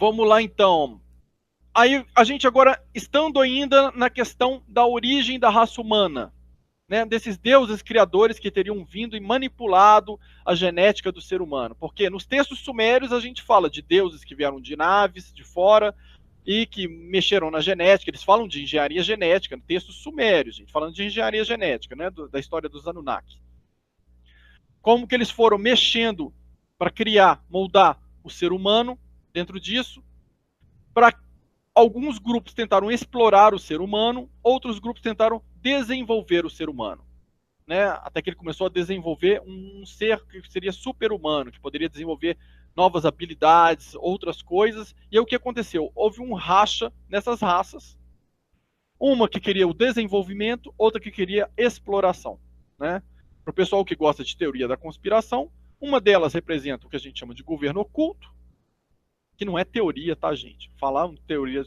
Vamos lá então. Aí a gente agora, estando ainda na questão da origem da raça humana, né, desses deuses criadores que teriam vindo e manipulado a genética do ser humano. Porque nos textos sumérios a gente fala de deuses que vieram de naves de fora e que mexeram na genética. Eles falam de engenharia genética, no textos sumérios, gente, falando de engenharia genética, né, da história dos Anunnaki. Como que eles foram mexendo para criar, moldar o ser humano dentro disso. Para alguns grupos tentaram explorar o ser humano, outros grupos tentaram desenvolver o ser humano, né? Até que ele começou a desenvolver um ser que seria super-humano, que poderia desenvolver novas habilidades, outras coisas. E aí o que aconteceu? Houve um racha nessas raças. Uma que queria o desenvolvimento, outra que queria exploração, né? Para o pessoal que gosta de teoria da conspiração, uma delas representa o que a gente chama de governo oculto, que não é teoria, tá, gente? Falar teoria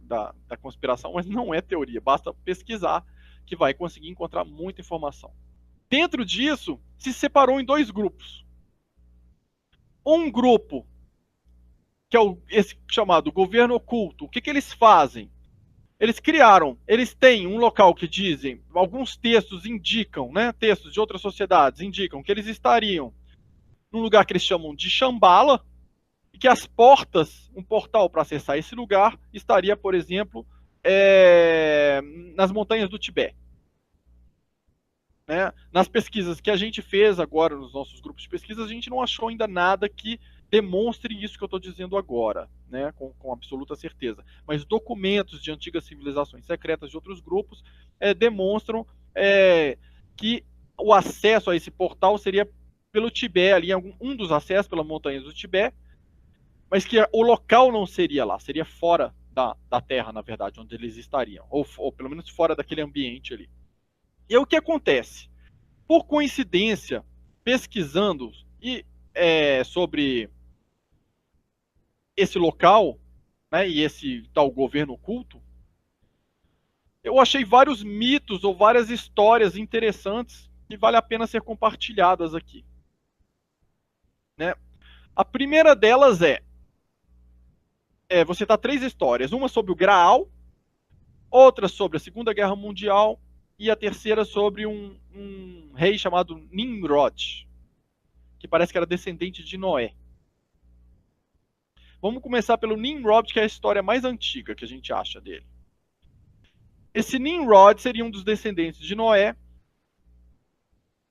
da conspiração, mas não é teoria, basta pesquisar que vai conseguir encontrar muita informação. Dentro disso, se separou em dois grupos. Um grupo, que é esse chamado governo oculto, o que eles fazem? Eles têm um local que dizem, alguns textos indicam, né, textos de outras sociedades indicam que eles estariam num lugar que eles chamam de Shambhala, e que as portas, um portal para acessar esse lugar, estaria, por exemplo, nas montanhas do Tibete. Né? Nas pesquisas que a gente fez agora, nos nossos grupos de pesquisa, a gente não achou ainda nada que demonstre isso que eu estou dizendo agora, né? com absoluta certeza. Mas documentos de antigas civilizações secretas de outros grupos demonstram que o acesso a esse portal seria pelo Tibete, ali, um dos acessos pelas montanhas do Tibete, mas que o local não seria lá, seria fora da Terra, na verdade, onde eles estariam, ou pelo menos fora daquele ambiente ali. E aí o que acontece? Por coincidência, pesquisando sobre esse local, né, e esse tal governo oculto, eu achei vários mitos ou várias histórias interessantes que vale a pena ser compartilhadas aqui. Né? A primeira delas você tá 3 histórias, uma sobre o Graal, outra sobre a Segunda Guerra Mundial e a terceira sobre um rei chamado Nimrod, que parece que era descendente de Noé. Vamos começar pelo Nimrod, que é a história mais antiga que a gente acha dele. Esse Nimrod seria um dos descendentes de Noé.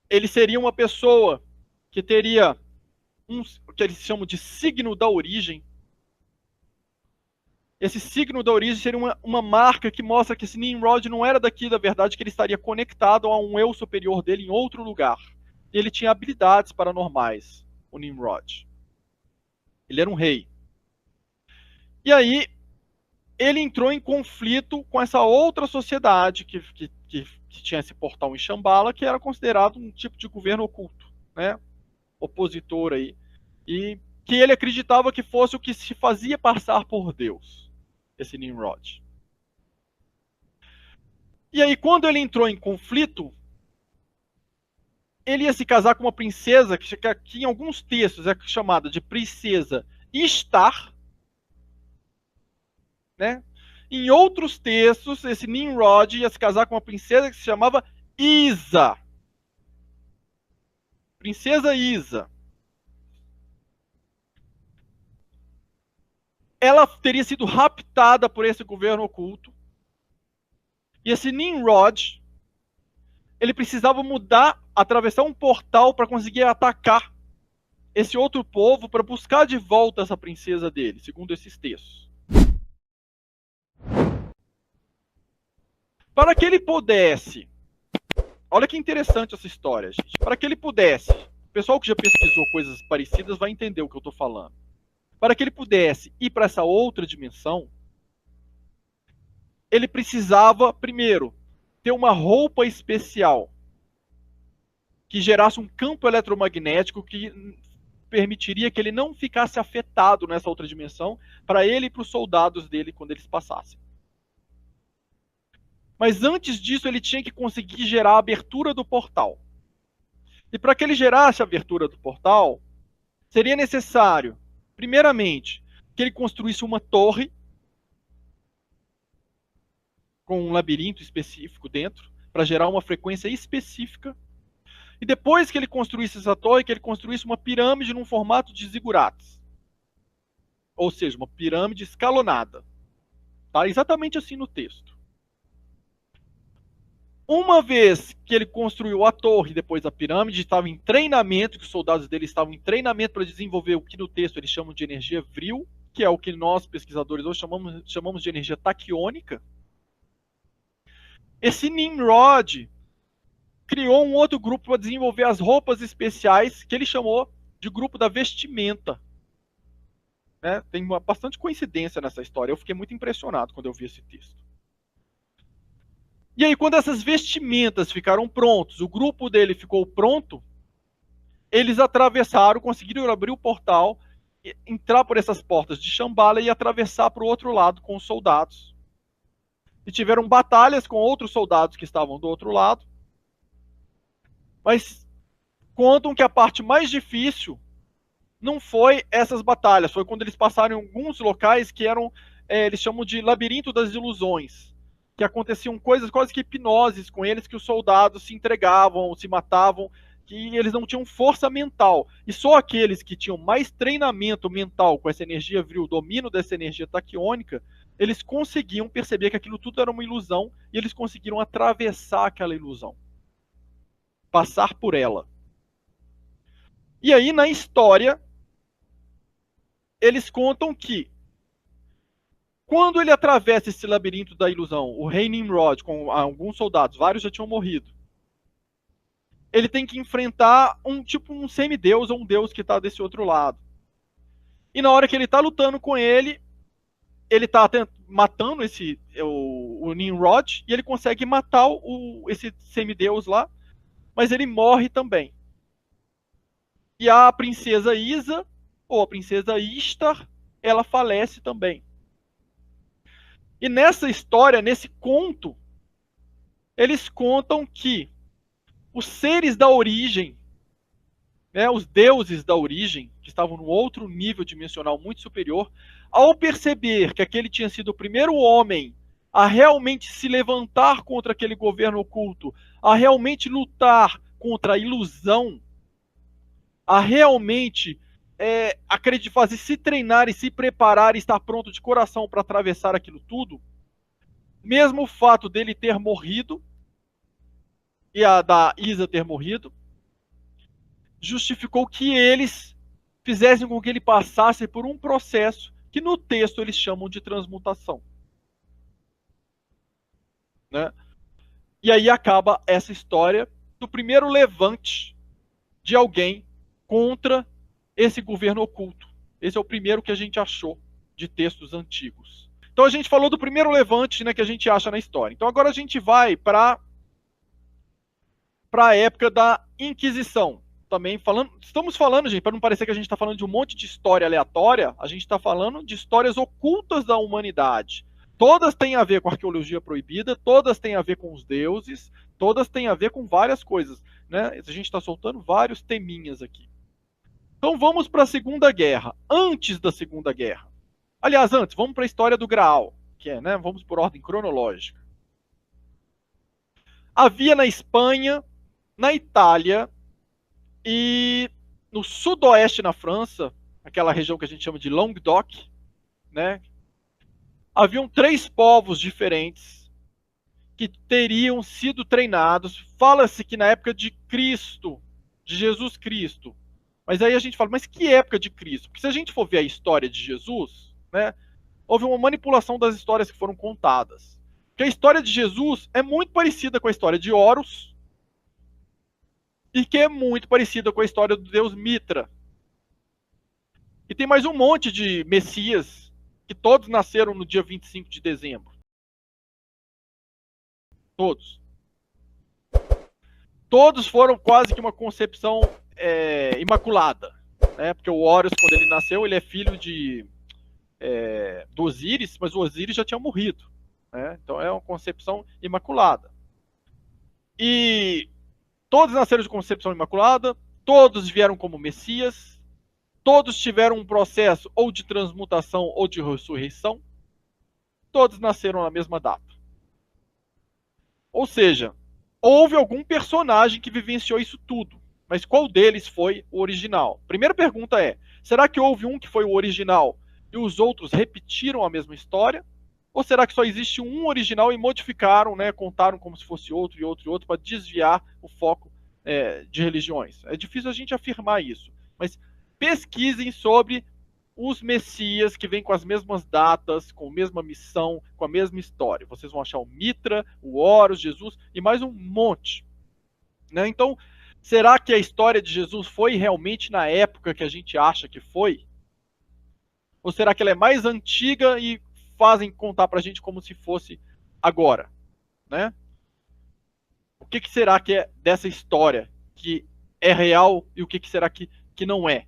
Ele seria uma pessoa que teria o que eles chamam de signo da origem. Esse signo da origem seria uma marca que mostra que esse Nimrod não era daqui da verdade, que ele estaria conectado a um eu superior dele em outro lugar. Ele tinha habilidades paranormais, o Nimrod. Ele era um rei. E aí, ele entrou em conflito com essa outra sociedade que tinha esse portal em Shambhala, que era considerado um tipo de governo oculto, né? Opositor aí. E que ele acreditava que fosse o que se fazia passar por Deus, esse Nimrod. E aí, quando ele entrou em conflito, ele ia se casar com uma princesa que em alguns textos é chamada de princesa Ishtar, né? Em outros textos, esse Nimrod ia se casar com uma princesa que se chamava Isa. Princesa Isa. Ela teria sido raptada por esse governo oculto. E esse Nimrod, ele precisava atravessar um portal para conseguir atacar esse outro povo para buscar de volta essa princesa dele, segundo esses textos. Para que ele pudesse, olha que interessante essa história, gente. Para que ele pudesse, o pessoal que já pesquisou coisas parecidas vai entender o que eu estou falando. Para que ele pudesse ir para essa outra dimensão, ele precisava, primeiro, ter uma roupa especial que gerasse um campo eletromagnético que permitiria que ele não ficasse afetado nessa outra dimensão para ele e para os soldados dele quando eles passassem. Mas antes disso, ele tinha que conseguir gerar a abertura do portal. E para que ele gerasse a abertura do portal, seria necessário, primeiramente, que ele construísse uma torre com um labirinto específico dentro, para gerar uma frequência específica. E depois que ele construísse essa torre, que ele construísse uma pirâmide num formato de zigurates. Ou seja, uma pirâmide escalonada. Tá? Exatamente assim no texto. Uma vez que ele construiu a torre, depois a pirâmide, estava em treinamento, que os soldados dele estavam em treinamento para desenvolver o que no texto eles chamam de energia vril, que é o que nós, pesquisadores, hoje chamamos de energia taquiônica. Esse Nimrod criou um outro grupo para desenvolver as roupas especiais, que ele chamou de grupo da vestimenta. Né? Tem bastante coincidência nessa história. Eu fiquei muito impressionado quando eu vi esse texto. E aí, quando essas vestimentas ficaram prontas, o grupo dele ficou pronto, eles atravessaram, conseguiram abrir o portal, entrar por essas portas de Shambhala e atravessar para o outro lado com os soldados. E tiveram batalhas com outros soldados que estavam do outro lado. Mas contam que a parte mais difícil não foi essas batalhas, foi quando eles passaram em alguns locais que eram, eles chamam de labirinto das ilusões, que aconteciam coisas quase que hipnoses com eles, que os soldados se entregavam, se matavam, que eles não tinham força mental. E só aqueles que tinham mais treinamento mental com essa energia vril, domínio dessa energia taquiônica, eles conseguiam perceber que aquilo tudo era uma ilusão e eles conseguiram atravessar aquela ilusão. Passar por ela. E aí, na história, eles contam que quando ele atravessa esse labirinto da ilusão, o rei Nimrod, com alguns soldados, vários já tinham morrido, ele tem que enfrentar um semideus ou um deus que está desse outro lado. E na hora que ele está lutando com ele está matando o Nimrod, e ele consegue matar esse semideus lá, mas ele morre também. E a princesa Isa, ou a princesa Ishtar, ela falece também. E nessa história, nesse conto, eles contam que os seres da origem, né, os deuses da origem, que estavam num outro nível dimensional muito superior, ao perceber que aquele tinha sido o primeiro homem a realmente se levantar contra aquele governo oculto, a realmente lutar contra a ilusão, a realmente fazer se treinar e se preparar e estar pronto de coração para atravessar aquilo tudo, mesmo o fato dele ter morrido e a da Isa ter morrido, justificou que eles fizessem com que ele passasse por um processo que no texto eles chamam de transmutação. Né? E aí acaba essa história do primeiro levante de alguém contra esse governo oculto. Esse é o primeiro que a gente achou de textos antigos. Então a gente falou do primeiro levante, né, que a gente acha na história. Então agora a gente vai para a época da Inquisição. Também estamos falando, gente, para não parecer que a gente está falando de um monte de história aleatória, a gente está falando de histórias ocultas da humanidade. Todas têm a ver com arqueologia proibida, todas têm a ver com os deuses, todas têm a ver com várias coisas. Né? A gente está soltando vários teminhas aqui. Então vamos para a Segunda Guerra. Antes da Segunda Guerra. Aliás, antes, vamos para a história do Graal, que é, né? Vamos por ordem cronológica. Havia na Espanha, na Itália e no sudoeste na França, aquela região que a gente chama de Languedoc, né? Haviam 3 povos diferentes que teriam sido treinados. Fala-se que na época de Cristo, de Jesus Cristo. Mas aí a gente fala, mas que época de Cristo? Porque se a gente for ver a história de Jesus, né, houve uma manipulação das histórias que foram contadas. Porque a história de Jesus é muito parecida com a história de Horus e que é muito parecida com a história do deus Mitra. E tem mais um monte de messias que todos nasceram no dia 25 de dezembro. Todos. Todos foram quase que uma concepção imaculada. Né? Porque o Horus, quando ele nasceu, ele é filho do Osíris, mas o Osíris já tinha morrido. Né? Então é uma concepção imaculada. E todos nasceram de concepção imaculada, todos vieram como Messias, Todos tiveram um processo ou de transmutação ou de ressurreição. Todos nasceram na mesma data. Ou seja, houve algum personagem que vivenciou isso tudo. Mas qual deles foi o original? Primeira pergunta é, será que houve um que foi o original e os outros repetiram a mesma história? Ou será que só existe um original e modificaram, né, contaram como se fosse outro e outro e outro para desviar o foco de religiões? É difícil a gente afirmar isso, mas pesquisem sobre os messias que vêm com as mesmas datas, com a mesma missão, com a mesma história. Vocês vão achar o Mitra, o Horus, Jesus e mais um monte. Né? Então, será que a história de Jesus foi realmente na época que a gente acha que foi? Ou será que ela é mais antiga e fazem contar para a gente como se fosse agora? Né? O que será que é dessa história que é real e o que será que não é?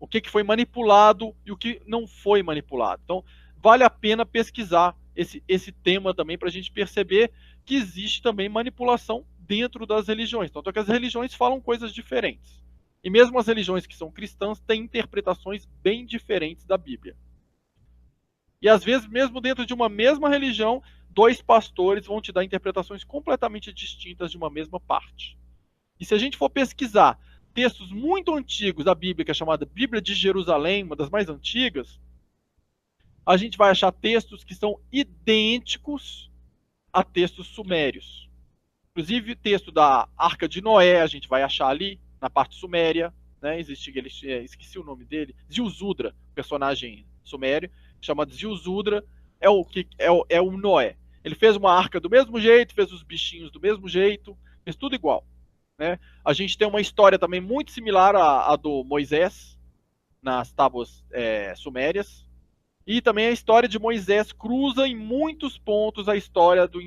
O que foi manipulado e o que não foi manipulado. Então, vale a pena pesquisar esse tema também para a gente perceber que existe também manipulação dentro das religiões. Tanto é que as religiões falam coisas diferentes. E mesmo as religiões que são cristãs têm interpretações bem diferentes da Bíblia. E às vezes, mesmo dentro de uma mesma religião, dois pastores vão te dar interpretações completamente distintas de uma mesma parte. E se a gente for pesquisar textos muito antigos da Bíblia, que é chamada Bíblia de Jerusalém, uma das mais antigas, a gente vai achar textos que são idênticos a textos sumérios. Inclusive, o texto da Arca de Noé, a gente vai achar ali, na parte suméria, né? Existe, esqueci o nome dele, Ziusudra, personagem sumério, chamado Ziusudra, é o Noé. Ele fez uma arca do mesmo jeito, fez os bichinhos do mesmo jeito, fez tudo igual. Né? A gente tem uma história também muito similar à do Moisés, nas tábuas sumérias. E também a história de Moisés cruza em muitos pontos a história do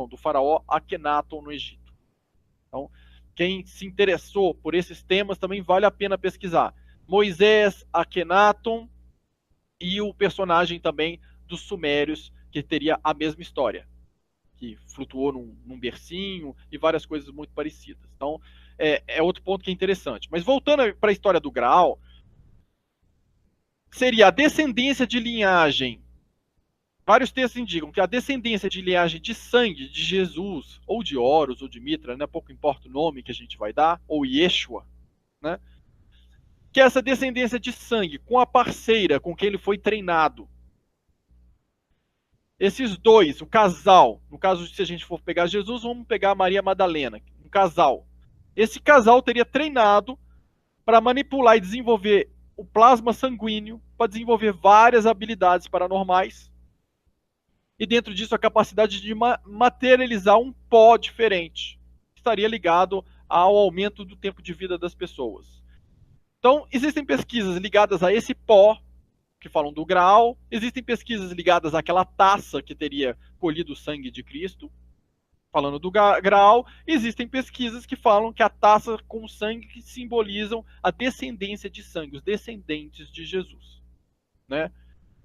do faraó Akhenaton no Egito. Então, quem se interessou por esses temas também vale a pena pesquisar. Moisés, Akhenaton e o personagem também dos sumérios, que teria a mesma história, que flutuou num bercinho e várias coisas muito parecidas. Então, é outro ponto que é interessante. Mas voltando para a história do Graal, seria a descendência de linhagem. Vários textos indicam que a descendência de linhagem de sangue de Jesus, ou de Horus, ou de Mitra, né, pouco importa o nome que a gente vai dar, ou Yeshua, né, que é essa descendência de sangue com a parceira com quem ele foi treinado. Esses dois, o casal, no caso, se a gente for pegar Jesus, vamos pegar Maria Madalena, um casal. Esse casal teria treinado para manipular e desenvolver o plasma sanguíneo, para desenvolver várias habilidades paranormais. E dentro disso, a capacidade de materializar um pó diferente, que estaria ligado ao aumento do tempo de vida das pessoas. Então, existem pesquisas ligadas a esse pó, que falam do Graal, existem pesquisas ligadas àquela taça que teria colhido o sangue de Cristo, falando do Graal, existem pesquisas que falam que a taça com sangue que simbolizam a descendência de sangue, os descendentes de Jesus, né?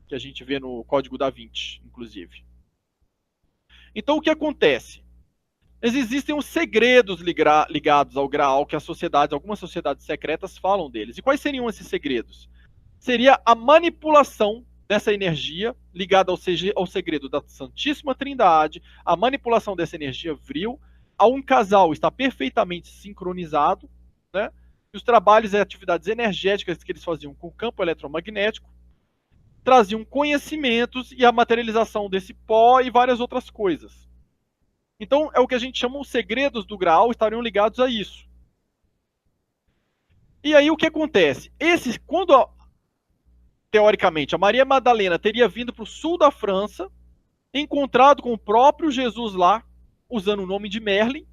Que a gente vê no Código da Vinci, inclusive. Então, o que acontece? Existem os segredos ligados ao Graal, que algumas sociedades secretas falam deles. E quais seriam esses segredos? Seria a manipulação dessa energia ligada ao segredo da Santíssima Trindade, a manipulação dessa energia vril, a um casal estar perfeitamente sincronizado, né? E os trabalhos e atividades energéticas que eles faziam com o campo eletromagnético traziam conhecimentos e a materialização desse pó e várias outras coisas. Então, é o que a gente chama os segredos do Graal, estariam ligados a isso. E aí, o que acontece? Quando teoricamente, a Maria Madalena teria vindo para o sul da França, encontrado com o próprio Jesus lá, usando o nome de Merlin,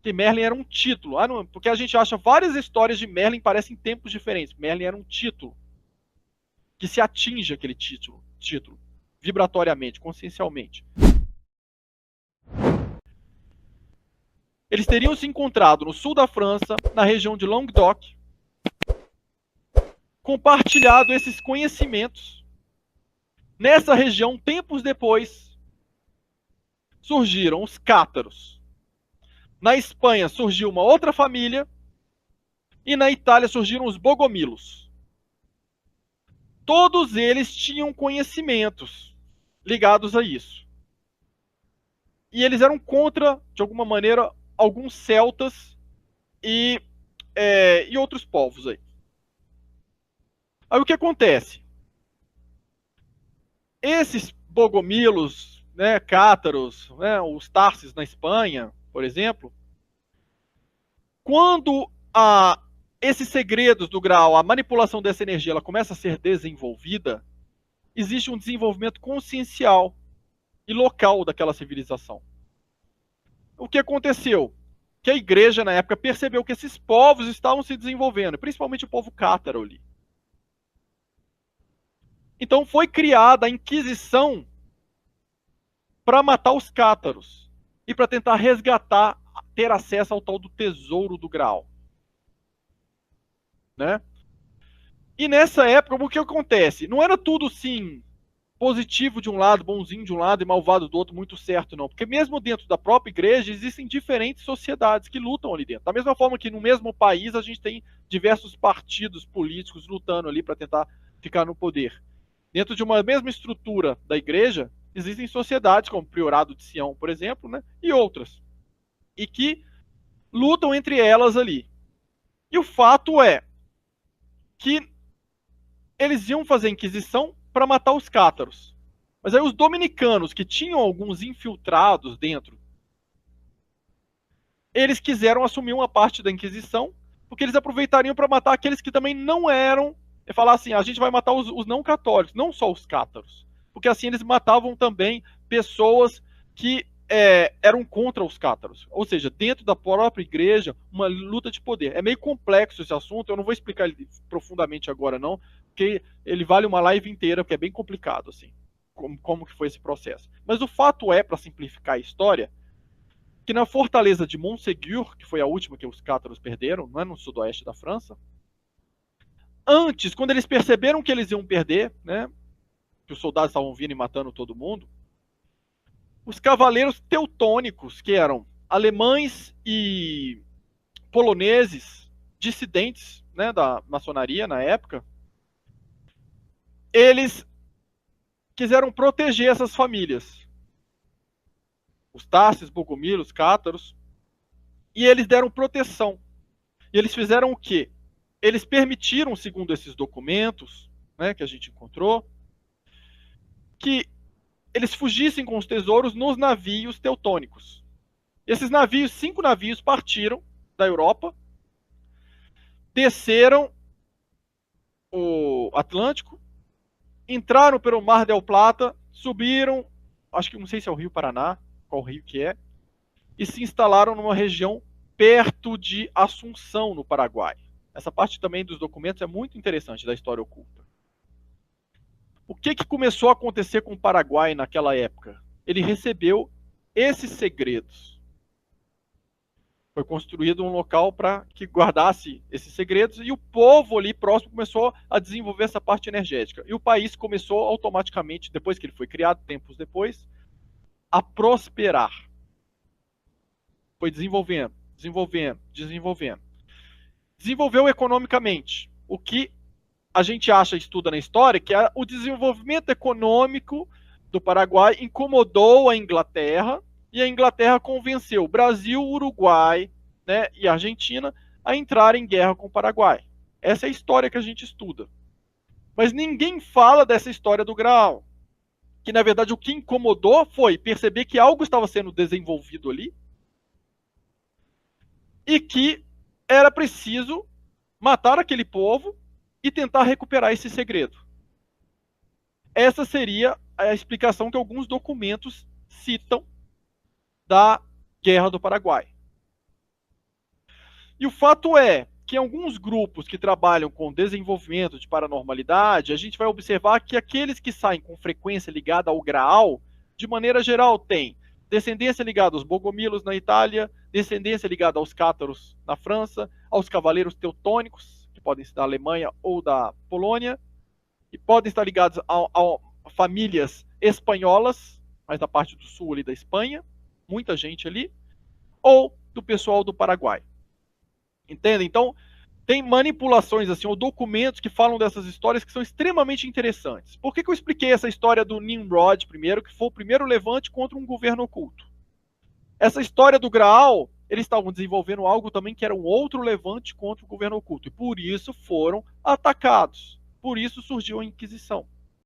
que Merlin era um título. Porque a gente acha várias histórias de Merlin parecem tempos diferentes. Merlin era um título que se atinge aquele título vibratoriamente, consciencialmente. Eles teriam se encontrado no sul da França, na região de Languedoc, compartilhado esses conhecimentos. Nessa região, tempos depois, surgiram os cátaros. Na Espanha surgiu uma outra família, e na Itália surgiram os bogomilos. Todos eles tinham conhecimentos ligados a isso. E eles eram contra, de alguma maneira, alguns celtas e outros povos aí. Aí o que acontece? Esses bogomilos, né, cátaros, né, os tarses na Espanha, por exemplo, quando esses segredos do Graal, a manipulação dessa energia, ela começa a ser desenvolvida, existe um desenvolvimento consciencial e local daquela civilização. O que aconteceu? Que a igreja, na época, percebeu que esses povos estavam se desenvolvendo, principalmente o povo cátaro ali. Então foi criada a Inquisição para matar os cátaros e para tentar resgatar, ter acesso ao tal do tesouro do Graal. Né? E nessa época, o que acontece? Não era tudo, sim, positivo de um lado, bonzinho de um lado e malvado do outro, muito certo, não. Porque mesmo dentro da própria igreja, existem diferentes sociedades que lutam ali dentro. Da mesma forma que no mesmo país, a gente tem diversos partidos políticos lutando ali para tentar ficar no poder. Dentro de uma mesma estrutura da igreja, existem sociedades, como o Priorado de Sião, por exemplo, né, e outras. E que lutam entre elas ali. E o fato é que eles iam fazer a Inquisição para matar os cátaros. Mas aí os dominicanos, que tinham alguns infiltrados dentro, eles quiseram assumir uma parte da Inquisição, porque eles aproveitariam para matar aqueles que também não eram, e falar assim, a gente vai matar os não católicos, não só os cátaros. Porque assim eles matavam também pessoas que eram contra os cátaros. Ou seja, dentro da própria igreja, uma luta de poder. É meio complexo esse assunto, eu não vou explicar ele profundamente agora não, porque ele vale uma live inteira, porque é bem complicado, assim, como que foi esse processo. Mas o fato é, para simplificar a história, que na fortaleza de Montségur, que foi a última que os cátaros perderam, não é no sudoeste da França, antes, quando eles perceberam que eles iam perder, né, que os soldados estavam vindo e matando todo mundo, os cavaleiros teutônicos, que eram alemães e poloneses, dissidentes, né, da maçonaria na época, eles quiseram proteger essas famílias. Os Tarses, Bogomilos, Cátaros, e eles deram proteção. E eles fizeram o quê? Eles permitiram, segundo esses documentos, né, que a gente encontrou, que eles fugissem com os tesouros nos navios teutônicos. Esses navios, 5 navios, partiram da Europa, desceram o Atlântico, entraram pelo Mar del Plata, subiram, acho que não sei se é o Rio Paraná, qual rio que é, e se instalaram numa região perto de Assunção, no Paraguai. Essa parte também dos documentos é muito interessante da história oculta. O que começou a acontecer com o Paraguai naquela época? Ele recebeu esses segredos. Foi construído um local para que guardasse esses segredos e o povo ali próximo começou a desenvolver essa parte energética. E o país começou automaticamente, depois que ele foi criado, tempos depois, a prosperar. Foi desenvolvendo, desenvolvendo, desenvolvendo. Desenvolveu economicamente. O que a gente acha, estuda na história, que o desenvolvimento econômico do Paraguai incomodou a Inglaterra, e a Inglaterra convenceu o Brasil, Uruguai, né, e a Argentina a entrar em guerra com o Paraguai. Essa é a história que a gente estuda. Mas ninguém fala dessa história do Graal. Que, na verdade, o que incomodou foi perceber que algo estava sendo desenvolvido ali e que era preciso matar aquele povo e tentar recuperar esse segredo. Essa seria a explicação que alguns documentos citam da Guerra do Paraguai. E o fato é que em alguns grupos que trabalham com desenvolvimento de paranormalidade, a gente vai observar que aqueles que saem com frequência ligada ao Graal, de maneira geral, têm descendência ligada aos bogomilos na Itália, descendência ligada aos cátaros na França, aos cavaleiros teutônicos, que podem ser da Alemanha ou da Polônia, e podem estar ligados a famílias espanholas, mas da parte do sul ali da Espanha, muita gente ali, ou do pessoal do Paraguai. Entende? Então, tem manipulações, assim, ou documentos que falam dessas histórias que são extremamente interessantes. Por que eu expliquei essa história do Nimrod primeiro, que foi o primeiro levante contra um governo oculto? Essa história do Graal, eles estavam desenvolvendo algo também que era um outro levante contra o governo oculto, e por isso foram atacados. Por isso surgiu a Inquisição.